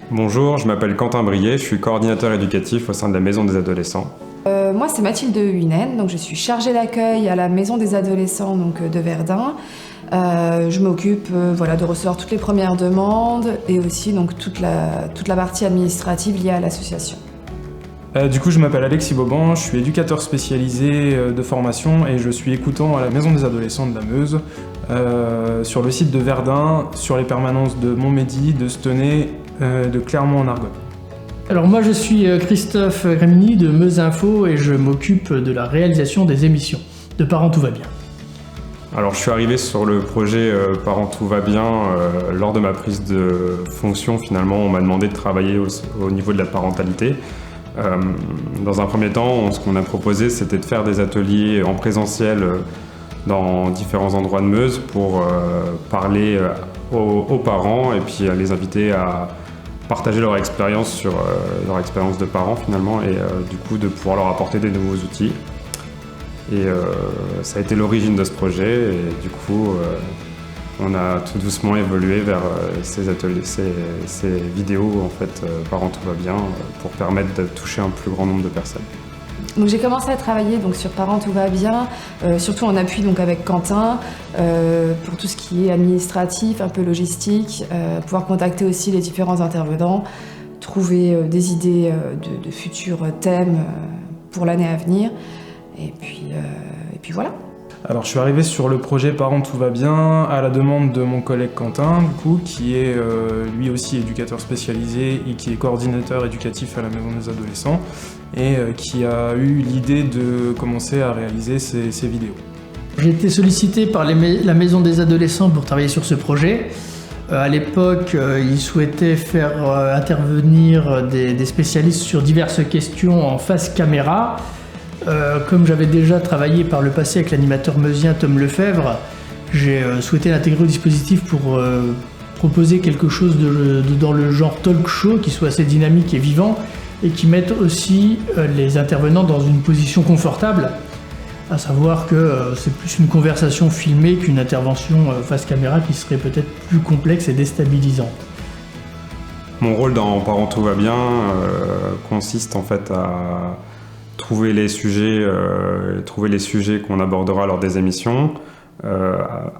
Bonjour, je m'appelle Quentin Brier, je suis coordinateur éducatif au sein de la Maison des Adolescents. Moi, c'est Mathilde Huinen, donc je suis chargée d'accueil à la Maison des Adolescents de Verdun. Je m'occupe de recevoir toutes les premières demandes et aussi donc, toute la partie administrative liée à l'association. Du coup, je m'appelle Alexis Boban, je suis éducateur spécialisé de formation et je suis écoutant à la Maison des Adolescents de la Meuse, sur le site de Verdun, sur les permanences de Montmédy, de Stenay, de Clermont en Argonne. Alors moi je suis Christophe Grémini de Meuse Info et je m'occupe de la réalisation des émissions de Parents Tout va bien. Alors je suis arrivé sur le projet Parents Tout va bien lors de ma prise de fonction. Finalement, on m'a demandé de travailler au niveau de la parentalité. Dans un premier temps, ce qu'on a proposé, c'était de faire des ateliers en présentiel dans différents endroits de Meuse pour parler aux parents et puis les inviter à partager leur expérience sur leur expérience de parents finalement et du coup de pouvoir leur apporter des nouveaux outils. Et ça a été l'origine de ce projet et du coup on a tout doucement évolué vers ces ateliers, ces vidéos en fait Parents Tout va bien pour permettre de toucher un plus grand nombre de personnes. Donc j'ai commencé à travailler sur Parents Tout va bien, surtout en appui avec Quentin, pour tout ce qui est administratif, un peu logistique, pouvoir contacter aussi les différents intervenants, trouver des idées de futurs thèmes pour l'année à venir, et puis voilà. Alors je suis arrivé sur le projet Parents Tout va bien à la demande de mon collègue Quentin, du coup, qui est lui aussi éducateur spécialisé et qui est coordinateur éducatif à la Maison des Adolescents et qui a eu l'idée de commencer à réaliser ces vidéos. J'ai été sollicité par la Maison des Adolescents pour travailler sur ce projet. À l'époque, ils souhaitaient faire intervenir des spécialistes sur diverses questions en face caméra. Comme j'avais déjà travaillé par le passé avec l'animateur meusien Tom Lefebvre, j'ai souhaité l'intégrer au dispositif pour proposer quelque chose dans le genre talk show qui soit assez dynamique et vivant et qui mette aussi les intervenants dans une position confortable, à savoir que c'est plus une conversation filmée qu'une intervention face caméra qui serait peut-être plus complexe et déstabilisante. Mon rôle dans Parents Tout va bien consiste en fait à trouver les sujets qu'on abordera lors des émissions,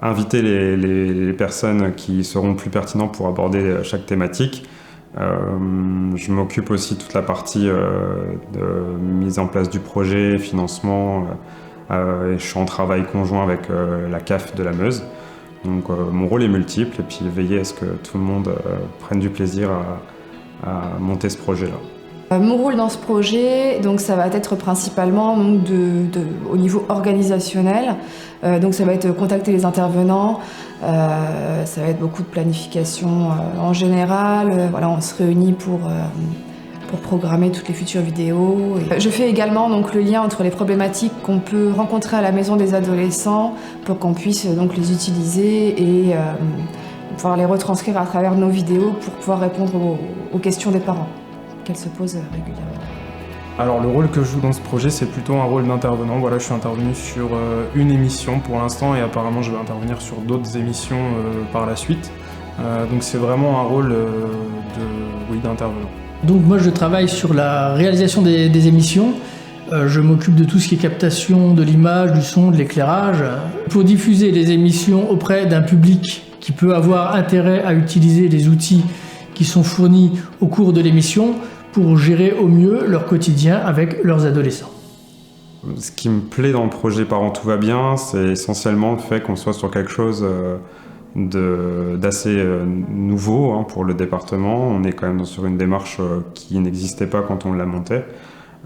inviter les personnes qui seront plus pertinentes pour aborder chaque thématique. Je m'occupe aussi de toute la partie de mise en place du projet, financement, et je suis en travail conjoint avec la CAF de la Meuse. Donc mon rôle est multiple et puis veiller à ce que tout le monde prenne du plaisir à monter ce projet-là. Mon rôle dans ce projet, ça va être principalement au niveau organisationnel. Ça va être contacter les intervenants, ça va être beaucoup de planification en général. On se réunit pour programmer toutes les futures vidéos. Je fais également le lien entre les problématiques qu'on peut rencontrer à la Maison des Adolescents pour qu'on puisse les utiliser et pouvoir les retranscrire à travers nos vidéos pour pouvoir répondre aux questions des parents qu'elle se pose régulièrement. Alors le rôle que je joue dans ce projet, c'est plutôt un rôle d'intervenant. Voilà, je suis intervenu sur une émission pour l'instant et apparemment je vais intervenir sur d'autres émissions par la suite. Donc c'est vraiment un rôle d'intervenant. Donc moi je travaille sur la réalisation des émissions. Je m'occupe de tout ce qui est captation de l'image, du son, de l'éclairage. Pour diffuser les émissions auprès d'un public qui peut avoir intérêt à utiliser les outils qui sont fournis au cours de l'émission pour gérer au mieux leur quotidien avec leurs adolescents. Ce qui me plaît dans le projet Parents Tout va bien, c'est essentiellement le fait qu'on soit sur quelque chose d'assez nouveau pour le département. On est quand même sur une démarche qui n'existait pas quand on la montait.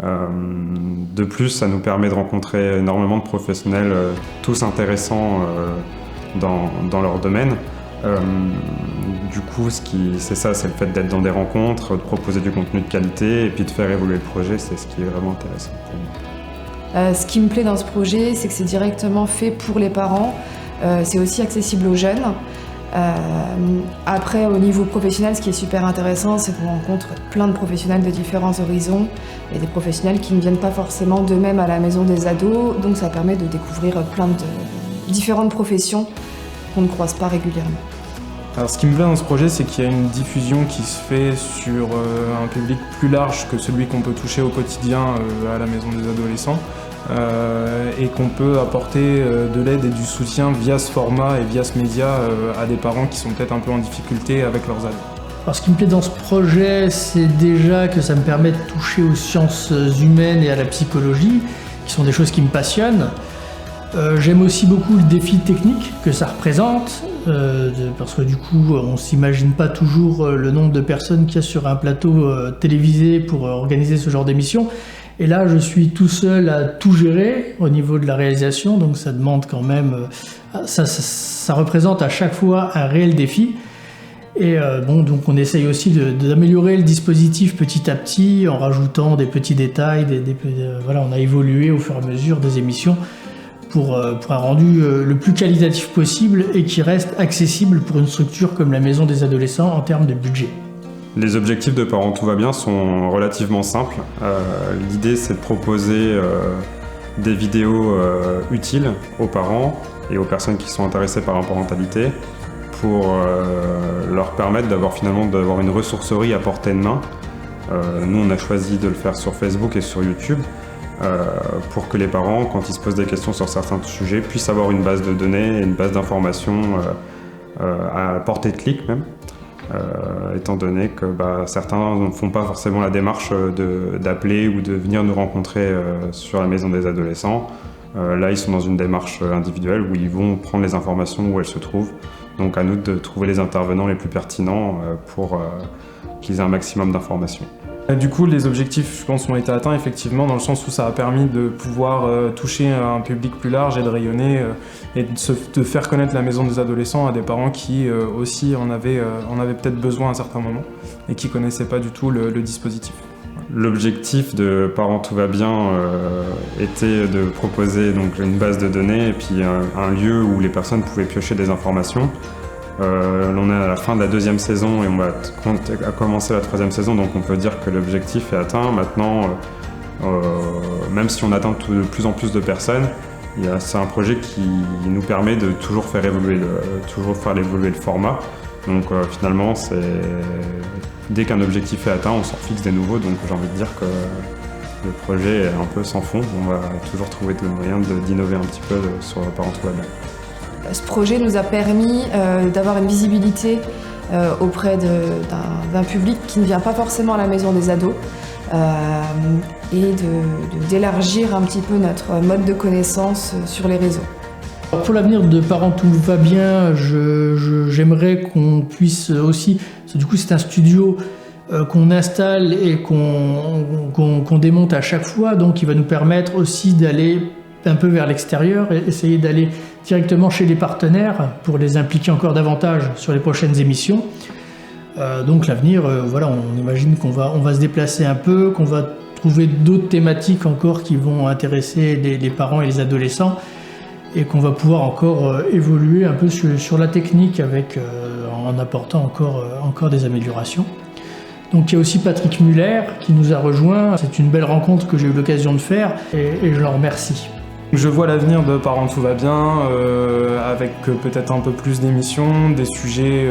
De plus, ça nous permet de rencontrer énormément de professionnels tous intéressants dans leur domaine. Du coup, c'est le fait d'être dans des rencontres, de proposer du contenu de qualité et puis de faire évoluer le projet, c'est ce qui est vraiment intéressant pour moi. Ce qui me plaît dans ce projet, c'est que c'est directement fait pour les parents, c'est aussi accessible aux jeunes. Après, au niveau professionnel, ce qui est super intéressant, c'est qu'on rencontre plein de professionnels de différents horizons et des professionnels qui ne viennent pas forcément d'eux-mêmes à la Maison des Ados, donc ça permet de découvrir plein de différentes professions qu'on ne croise pas régulièrement. Alors ce qui me plaît dans ce projet, c'est qu'il y a une diffusion qui se fait sur un public plus large que celui qu'on peut toucher au quotidien à la maison des adolescents, et qu'on peut apporter de l'aide et du soutien via ce format et via ce média à des parents qui sont peut-être un peu en difficulté avec leurs ados. Alors, ce qui me plaît dans ce projet, c'est déjà que ça me permet de toucher aux sciences humaines et à la psychologie, qui sont des choses qui me passionnent. J'aime aussi beaucoup le défi technique que ça représente, parce que du coup, on ne s'imagine pas toujours le nombre de personnes qu'il y a sur un plateau télévisé pour organiser ce genre d'émission. Et là, je suis tout seul à tout gérer au niveau de la réalisation, donc ça demande quand même... Ça représente à chaque fois un réel défi. Et donc on essaye aussi d'améliorer le dispositif petit à petit en rajoutant des petits détails, voilà, on a évolué au fur et à mesure des émissions pour un rendu le plus qualitatif possible et qui reste accessible pour une structure comme la Maison des Adolescents en termes de budget. Les objectifs de Parents Tout va bien sont relativement simples. L'idée, c'est de proposer des vidéos utiles aux parents et aux personnes qui sont intéressées par la parentalité pour leur permettre d'avoir une ressourcerie à portée de main. Nous, on a choisi de le faire sur Facebook et sur YouTube pour que les parents, quand ils se posent des questions sur certains sujets, puissent avoir une base de données et une base d'informations à portée de clic même. Étant donné que certains ne font pas forcément la démarche d'appeler ou de venir nous rencontrer sur la maison des adolescents. Là, ils sont dans une démarche individuelle où ils vont prendre les informations où elles se trouvent. Donc à nous de trouver les intervenants les plus pertinents pour qu'ils aient un maximum d'informations. Du coup, les objectifs, je pense, ont été atteints effectivement dans le sens où ça a permis de pouvoir toucher un public plus large et de rayonner et de faire connaître la maison des adolescents à des parents qui aussi en avaient peut-être besoin à un certain moment et qui connaissaient pas du tout le dispositif. L'objectif de Parents Tout va bien était de proposer donc une base de données et puis un lieu où les personnes pouvaient piocher des informations. On est à la fin de la 2e saison et on va commencer la 3e saison, donc on peut dire que l'objectif est atteint. Maintenant, même si on atteint de plus en plus de personnes, c'est un projet qui nous permet de toujours faire évoluer le format. Donc finalement, dès qu'un objectif est atteint, on s'en fixe des nouveaux, donc j'ai envie de dire que le projet est un peu sans fond. On va toujours trouver des moyens d'innover un petit peu sur Parents Tout va bien. Ce projet nous a permis d'avoir une visibilité auprès d'un public qui ne vient pas forcément à la maison des ados et d'élargir un petit peu notre mode de connaissance sur les réseaux. Alors pour l'avenir de Parents Tout va bien, j'aimerais qu'on puisse aussi, parce que du coup c'est un studio qu'on installe et qu'on démonte à chaque fois, donc il va nous permettre aussi d'aller un peu vers l'extérieur et essayer d'aller directement chez les partenaires pour les impliquer encore davantage sur les prochaines émissions. Donc l'avenir, voilà, on imagine qu'on va se déplacer un peu, qu'on va trouver d'autres thématiques encore qui vont intéresser les parents et les adolescents et qu'on va pouvoir encore évoluer un peu sur la technique en apportant encore des améliorations. Donc il y a aussi Patrick Muller qui nous a rejoints. C'est une belle rencontre que j'ai eu l'occasion de faire et je l'en remercie. Je vois l'avenir de Parents Tout va bien avec peut-être un peu plus d'émissions, des sujets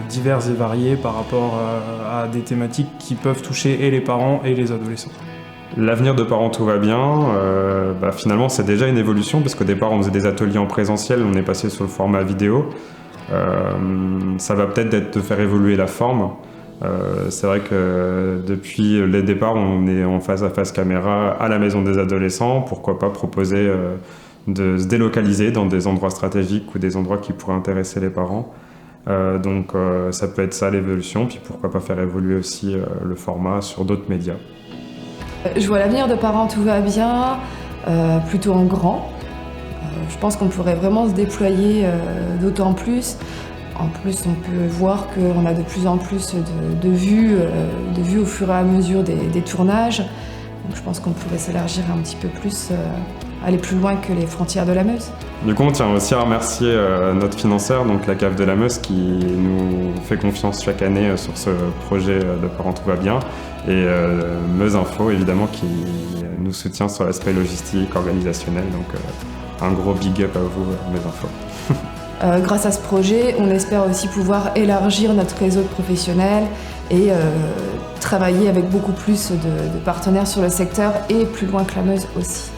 divers et variés par rapport à des thématiques qui peuvent toucher et les parents et les adolescents. L'avenir de Parents Tout va bien, finalement c'est déjà une évolution parce qu'au départ on faisait des ateliers en présentiel, on est passé sur le format vidéo. Ça va peut-être être de faire évoluer la forme. C'est vrai que depuis le départ, on est en face à face caméra à la maison des adolescents. Pourquoi pas proposer de se délocaliser dans des endroits stratégiques ou des endroits qui pourraient intéresser les parents. Donc ça peut être ça l'évolution, puis pourquoi pas faire évoluer aussi le format sur d'autres médias. Je vois l'avenir de Parents Tout va bien plutôt en grand. Je pense qu'on pourrait vraiment se déployer d'autant plus. En plus, on peut voir qu'on a de plus en plus de vues au fur et à mesure des tournages. Donc, je pense qu'on pourrait s'élargir un petit peu plus, aller plus loin que les frontières de la Meuse. Du coup, on tient aussi à remercier notre financeur, donc la CAF de la Meuse, qui nous fait confiance chaque année sur ce projet de Parents Tout va bien. Et Meuse Info, évidemment, qui nous soutient sur l'aspect logistique, organisationnel. Donc, un gros big up à vous, Meuse Info. Grâce à ce projet, on espère aussi pouvoir élargir notre réseau de professionnels et travailler avec beaucoup plus de partenaires sur le secteur et plus loin que la Meuse aussi.